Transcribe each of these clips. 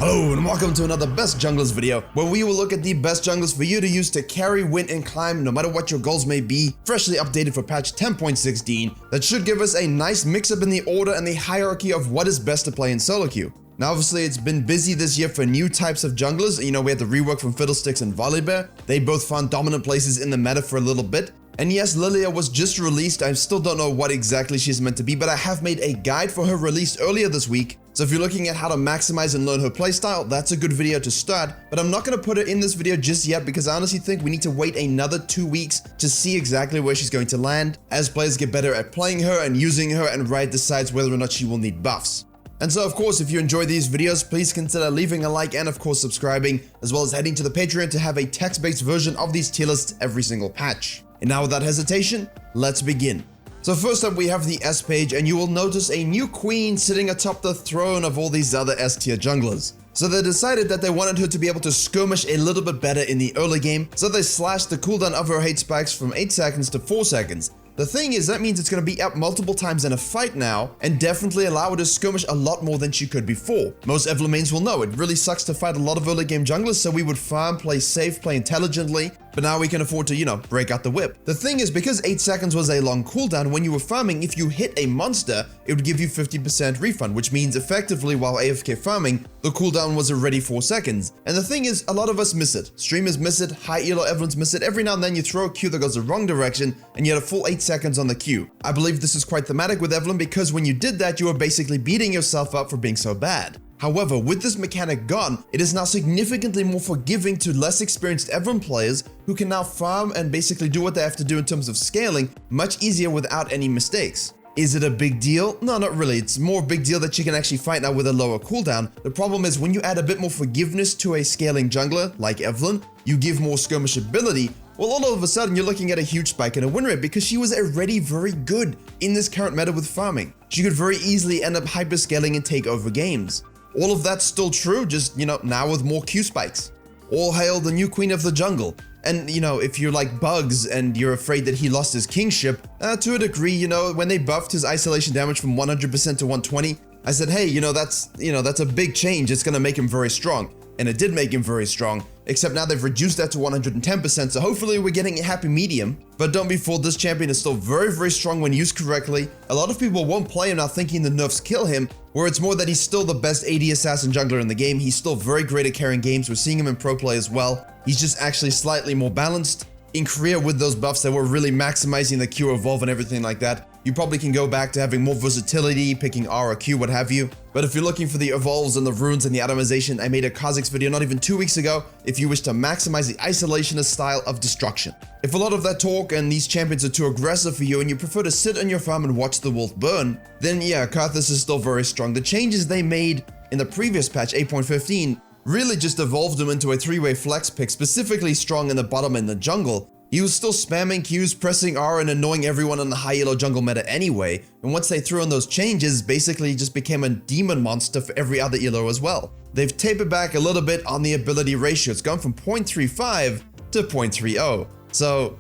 Hello and welcome to another Best Junglers video, where we will look at the best junglers for you to use to carry, win, and climb no matter what your goals may be, freshly updated for patch 10.16, that should give us a nice mix-up in the order and the hierarchy of what is best to play in solo queue. Now obviously it's been busy this year for new types of junglers. We had the rework from Fiddlesticks and Volibear. They both found dominant places in the meta for a little bit. And yes, Lilia was just released. I still don't know what exactly she's meant to be, but I have made a guide for her released earlier this week. So if you're looking at how to maximize and learn her playstyle, that's a good video to start. But I'm not going to put her in this video just yet because I honestly think we need to wait another 2 weeks to see exactly where she's going to land as players get better at playing her and using her and Riot decides whether or not she will need buffs. And so of course, if you enjoy these videos, please consider leaving a like and of course subscribing, as well as heading to the Patreon to have a text-based version of these tier lists every single patch. And now without hesitation, let's begin. So first up we have the S page, and you will notice a new queen sitting atop the throne of all these other S tier junglers. So they decided that they wanted her to be able to skirmish a little bit better in the early game, so they slashed the cooldown of her hate spikes from 8 seconds to 4 seconds. The thing is, that means it's going to be up multiple times in a fight now, and definitely allow her to skirmish a lot more than she could before. Most Evelyn mains will know, it really sucks to fight a lot of early game junglers, so we would farm, play safe, play intelligently, but now we can afford to, break out the whip. The thing is, because 8 seconds was a long cooldown, when you were farming, if you hit a monster, it would give you 50% refund, which means effectively while AFK farming, the cooldown was already 4 seconds. And the thing is, a lot of us miss it. Streamers miss it, high elo Evelyns miss it. Every now and then you throw a Q that goes the wrong direction, and you had a full 8 seconds on the Q. I believe this is quite thematic with Evelyn because when you did that, you were basically beating yourself up for being so bad. However, with this mechanic gone, it is now significantly more forgiving to less experienced Evelyn players who can now farm and basically do what they have to do in terms of scaling much easier without any mistakes. Is it a big deal? No, not really. It's more a big deal that she can actually fight now with a lower cooldown. The problem is when you add a bit more forgiveness to a scaling jungler like Evelyn, you give more skirmish ability, well, all of a sudden you're looking at a huge spike in her win rate because she was already very good in this current meta with farming. She could very easily end up hyperscaling and take over games. All of that's still true, just, now with more Q spikes. All hail the new queen of the jungle. And, if you're like Bugs and you're afraid that he lost his kingship, to a degree, when they buffed his isolation damage from 100% to 120, I said, hey, that's a big change. It's going to make him very strong. And it did make him very strong, except now they've reduced that to 110%, so hopefully we're getting a happy medium. But don't be fooled, this champion is still very, very strong when used correctly. A lot of people won't play him now thinking the nerfs kill him, where it's more that he's still the best AD assassin jungler in the game. He's still very great at carrying games. We're seeing him in pro play as well. He's just actually slightly more balanced. In Korea with those buffs that were really maximizing the Q evolve and everything like that, you probably can go back to having more versatility, picking R or Q, what have you. But if you're looking for the evolves and the runes and the atomization, I made a Kha'Zix video not even 2 weeks ago if you wish to maximize the isolationist style of destruction. If a lot of that talk and these champions are too aggressive for you and you prefer to sit on your farm and watch the world burn, then yeah, Kha'Zix is still very strong. The changes they made in the previous patch, 8.15, really just evolved him into a 3-way flex pick, specifically strong in the bottom and the jungle. He was still spamming Qs, pressing R, and annoying everyone in the high elo jungle meta anyway, and once they threw in those changes, basically he just became a demon monster for every other elo as well. They've tapered back a little bit on the ability ratio. It's gone from 0.35 to 0.30. So,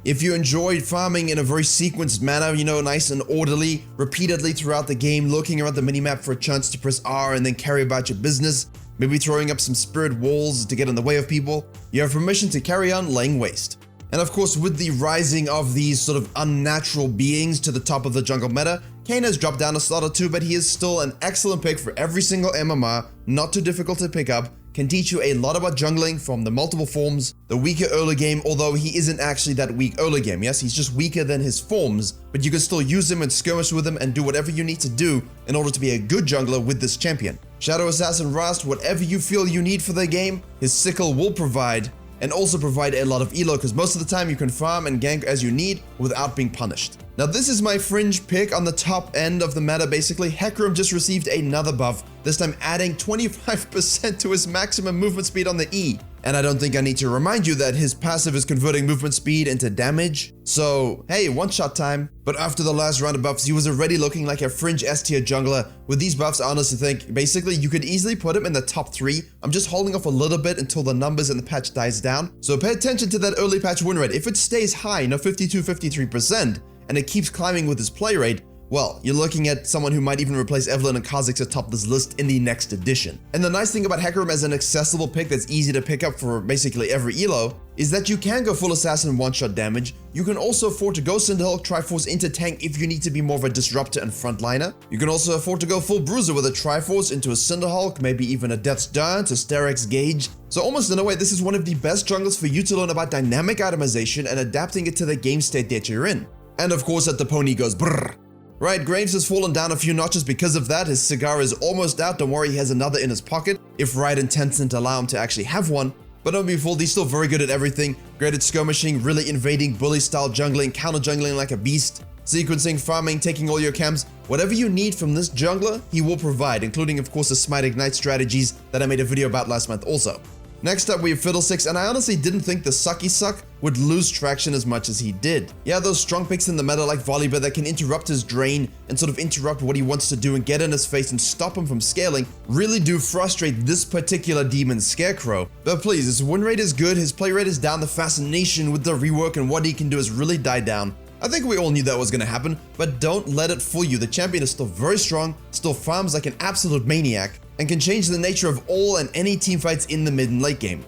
if you enjoyed farming in a very sequenced manner, nice and orderly, repeatedly throughout the game, looking around the minimap for a chance to press R and then carry about your business, maybe throwing up some spirit walls to get in the way of people, you have permission to carry on laying waste. And of course, with the rising of these sort of unnatural beings to the top of the jungle meta, Kayn has dropped down a slot or two, but he is still an excellent pick for every single MMR, not too difficult to pick up, can teach you a lot about jungling from the multiple forms, the weaker early game, although he isn't actually that weak early game. Yes, he's just weaker than his forms, but you can still use him and skirmish with him and do whatever you need to do in order to be a good jungler with this champion. Shadow Assassin Rast, whatever you feel you need for the game, his sickle will provide, and also provide a lot of elo because most of the time you can farm and gank as you need without being punished. Now this is my fringe pick on the top end of the meta basically. Hecarim just received another buff, this time adding 25% to his maximum movement speed on the E. And I don't think I need to remind you that his passive is converting movement speed into damage. So, hey, one-shot time. But after the last round of buffs, he was already looking like a fringe S-tier jungler. With these buffs, I honestly think, basically, you could easily put him in the top 3. I'm just holding off a little bit until the numbers in the patch dies down. So pay attention to that early patch win rate. If it stays high, 52, 53%, and it keeps climbing with his play rate, well, you're looking at someone who might even replace Evelynn and Kha'Zix atop this list in the next edition. And the nice thing about Hecarim as an accessible pick that's easy to pick up for basically every elo is that you can go full assassin one-shot damage. You can also afford to go Cinderhulk Triforce into tank if you need to be more of a disruptor and frontliner. You can also afford to go full Bruiser with a Triforce into a Cinderhulk, maybe even a Death's Dart to Sterak's Gauge. So almost in a way, this is one of the best jungles for you to learn about dynamic itemization and adapting it to the game state that you're in. And of course, that the pony goes brrr. Right, Graves has fallen down a few notches because of that. His cigar is almost out. Don't worry, he has another in his pocket if Riot and Tencent allow him to actually have one. But don't be fooled, he's still very good at everything. Great at skirmishing, really invading, bully-style jungling, counter-jungling like a beast, sequencing, farming, taking all your camps. Whatever you need from this jungler, he will provide, including of course the Smite Ignite strategies that I made a video about last month also. Next up we have Fiddlesticks, and I honestly didn't think the Sucky Suck would lose traction as much as he did. Yeah, those strong picks in the meta like Volibear that can interrupt his drain and sort of interrupt what he wants to do and get in his face and stop him from scaling really do frustrate this particular demon Scarecrow. But please, his win rate is good, his play rate is down, the fascination with the rework and what he can do has really died down. I think we all knew that was going to happen, but don't let it fool you. The champion is still very strong, still farms like an absolute maniac, and can change the nature of all and any teamfights in the mid and late game.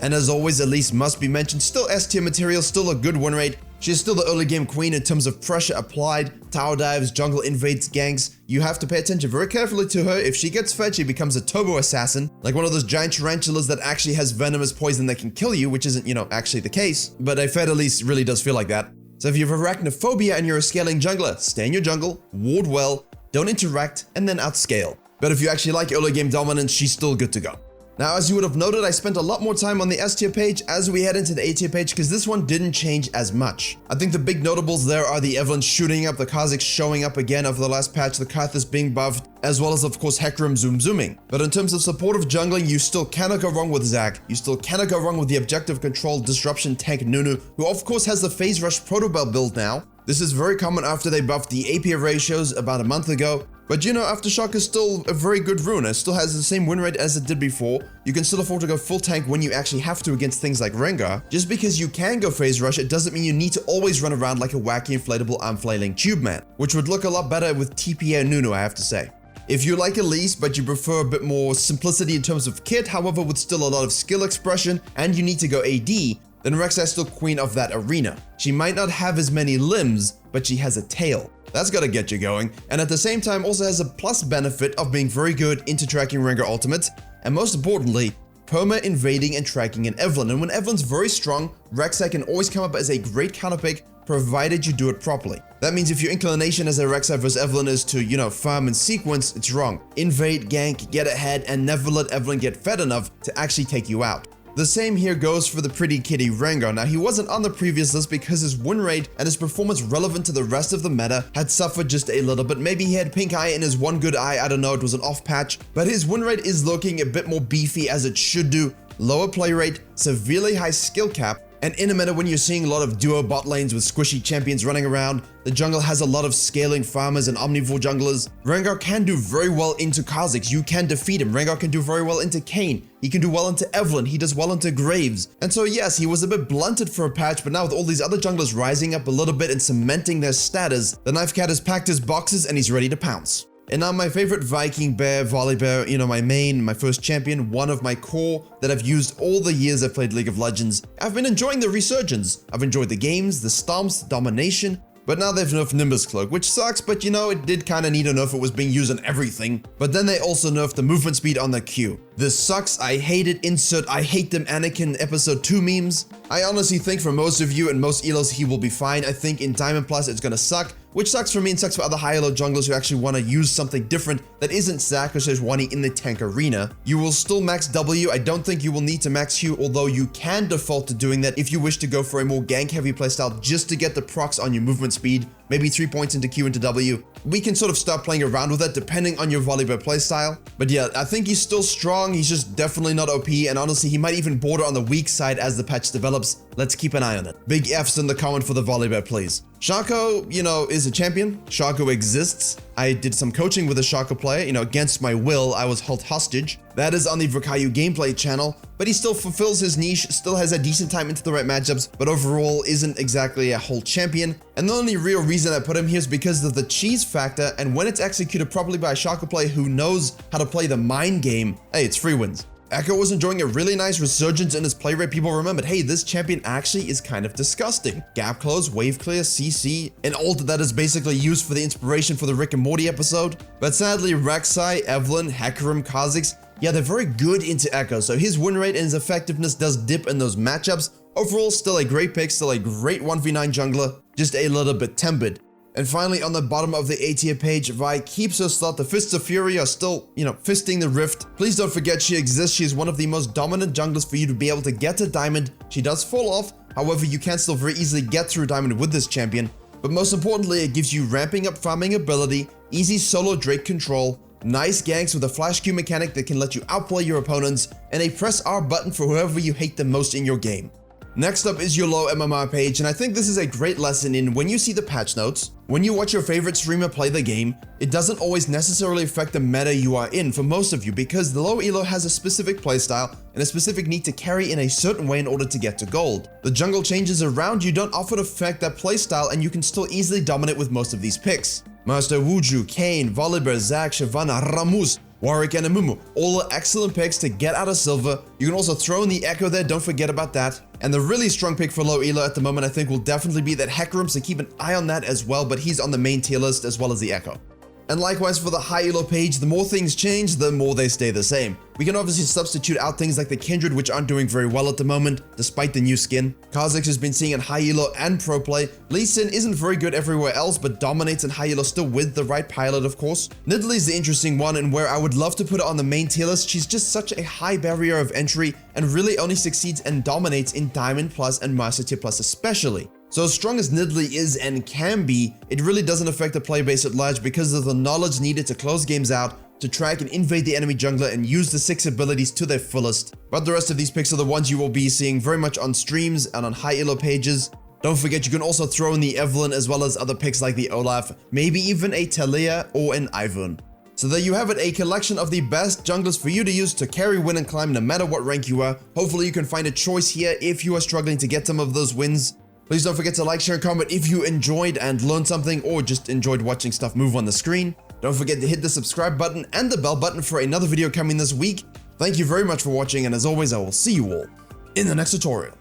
And as always, Elise must be mentioned, still S tier material, still a good win rate. She is still the early game queen in terms of pressure applied, tower dives, jungle invades, ganks. You have to pay attention very carefully to her. If she gets fed, she becomes a turbo assassin, like one of those giant tarantulas that actually has venomous poison that can kill you, which isn't, actually the case. But a fed Elise really does feel like that. So if you have arachnophobia and you're a scaling jungler, stay in your jungle, ward well, don't interact, and then outscale. But if you actually like early game dominance, she's still good to go. Now, as you would have noted, I spent a lot more time on the S tier page as we head into the A tier page because this one didn't change as much. I think the big notables there are the Evelynn shooting up, the Kha'Zix showing up again over the last patch, the Karthus being buffed, as well as of course Hecarim zooming. But in terms of supportive jungling, you still cannot go wrong with Zac. You still cannot go wrong with the objective control disruption tank Nunu, who of course has the Phase Rush Protobell build now. This is very common after they buffed the AP ratios about a month ago. But Aftershock is still a very good rune. It still has the same win rate as it did before. You can still afford to go full tank when you actually have to against things like Rengar. Just because you can go Phase Rush, it doesn't mean you need to always run around like a wacky inflatable arm flailing tube man, which would look a lot better with TP and Nunu, I have to say. If you like Elise, but you prefer a bit more simplicity in terms of kit, however with still a lot of skill expression, and you need to go AD, then Rek'Sai is still queen of that arena. She might not have as many limbs, but she has a tail. That's gotta get you going, and at the same time also has a plus benefit of being very good into tracking Rengar ultimates, and most importantly, perma invading and tracking an Evelynn. And when Evelynn's very strong, Rek'Sai can always come up as a great counterpick provided you do it properly. That means if your inclination as a Rek'Sai versus Evelynn is to, farm and sequence, it's wrong. Invade, gank, get ahead, and never let Evelynn get fed enough to actually take you out. The same here goes for the pretty kitty Rengar. Now, he wasn't on the previous list because his win rate and his performance relevant to the rest of the meta had suffered just a little bit. Maybe he had pink eye in his one good eye, I don't know, it was an off patch. But his win rate is looking a bit more beefy as it should do. Lower play rate, severely high skill cap, and in a meta when you're seeing a lot of duo bot lanes with squishy champions running around, the jungle has a lot of scaling farmers and omnivore junglers. Rengar can do very well into Kha'Zix. You can defeat him. Rengar can do very well into Kayn. He can do well into Evelynn. He does well into Graves. And so yes, he was a bit blunted for a patch, but now with all these other junglers rising up a little bit and cementing their status, the Knife Cat has packed his boxes and he's ready to pounce. And now my favorite Viking bear, Volibear, my main, my first champion, one of my core that I've used all the years I've played League of Legends. I've been enjoying the resurgence. I've enjoyed the games, the stomps, the domination, but now they've nerfed Nimbus Cloak, which sucks, but it did kinda need a nerf. It was being used on everything. But then they also nerfed the movement speed on the Q. This sucks, I hate it, insert I hate them Anakin episode 2 memes. I honestly think for most of you and most elos he will be fine. I think in Diamond Plus it's gonna suck, which sucks for me and sucks for other high elo junglers who actually want to use something different that isn't Zac or Sejuani in the tank arena. You will still max W. I don't think you will need to max Q, although you can default to doing that if you wish to go for a more gank heavy playstyle just to get the procs on your movement speed, maybe 3 points into Q into W. We can sort of start playing around with that depending on your Volibear playstyle. But yeah, I think he's still strong, he's just definitely not OP, and honestly he might even border on the weak side as the patch develops. Let's keep an eye on it. Big Fs in the comment for the Volibear please. Shaco, is a champion. Shaco exists. I did some coaching with a Shaka player, against my will, I was held hostage. That is on the Virkayu gameplay channel, but he still fulfills his niche, still has a decent time into the right matchups, but overall isn't exactly a whole champion. And the only real reason I put him here is because of the cheese factor, and when it's executed properly by a Shaka player who knows how to play the mind game, hey, it's free wins. Echo was enjoying a really nice resurgence in his play rate. People remembered, hey, this champion actually is kind of disgusting. Gap close, wave clear, CC, an ult that is basically used for the inspiration for the Rick and Morty episode. But sadly, Rek'Sai, Evelynn, Hecarim, Kha'Zix, yeah, they're very good into Echo, so his win rate and his effectiveness does dip in those matchups. Overall, still a great pick, still a great 1v9 jungler, just a little bit tempered. And finally, on the bottom of the A tier page, Vi keeps her slot. The Fists of Fury are still, fisting the Rift. Please don't forget she exists. She is one of the most dominant junglers for you to be able to get to Diamond. She does fall off. However, you can still very easily get through Diamond with this champion. But most importantly, it gives you ramping up farming ability, easy solo Drake control, nice ganks with a flash Q mechanic that can let you outplay your opponents, and a press R button for whoever you hate the most in your game. Next up is your low MMR page, and I think this is a great lesson in when you see the patch notes, when you watch your favorite streamer play the game, it doesn't always necessarily affect the meta you are in for most of you, because the low elo has a specific playstyle and a specific need to carry in a certain way in order to get to gold. The jungle changes around you don't often affect that playstyle, and you can still easily dominate with most of these picks. Master Wuju, Kayn, Volibear, Zac, Shyvana, Rammus, Warwick, and Amumu, all are excellent picks to get out of silver. You can also throw in the Echo there, don't forget about that. And the really strong pick for low elo at the moment I think will definitely be that Hecarim, so keep an eye on that as well, but he's on the main tier list as well as the Echo. And likewise for the high elo page, the more things change, the more they stay the same. We can obviously substitute out things like the Kindred, which aren't doing very well at the moment, despite the new skin. Kha'Zix has been seeing in high elo and pro play. Lee Sin isn't very good everywhere else, but dominates in high elo still with the right pilot, of course. Nidalee's the interesting one, and where I would love to put it on the main tier list. She's just such a high barrier of entry, and really only succeeds and dominates in Diamond Plus and Master Tier Plus especially. So as strong as Nidalee is and can be, it really doesn't affect the player base at large because of the knowledge needed to close games out, to track and invade the enemy jungler and use the 6 abilities to their fullest. But the rest of these picks are the ones you will be seeing very much on streams and on high elo pages. Don't forget you can also throw in the Evelynn as well as other picks like the Olaf, maybe even a Taliyah or an Ivern. So there you have it, a collection of the best junglers for you to use to carry, win, and climb no matter what rank you are. Hopefully you can find a choice here if you are struggling to get some of those wins. Please don't forget to like, share, and comment if you enjoyed and learned something or just enjoyed watching stuff move on the screen. Don't forget to hit the subscribe button and the bell button for another video coming this week. Thank you very much for watching, and as always, I will see you all in the next tutorial.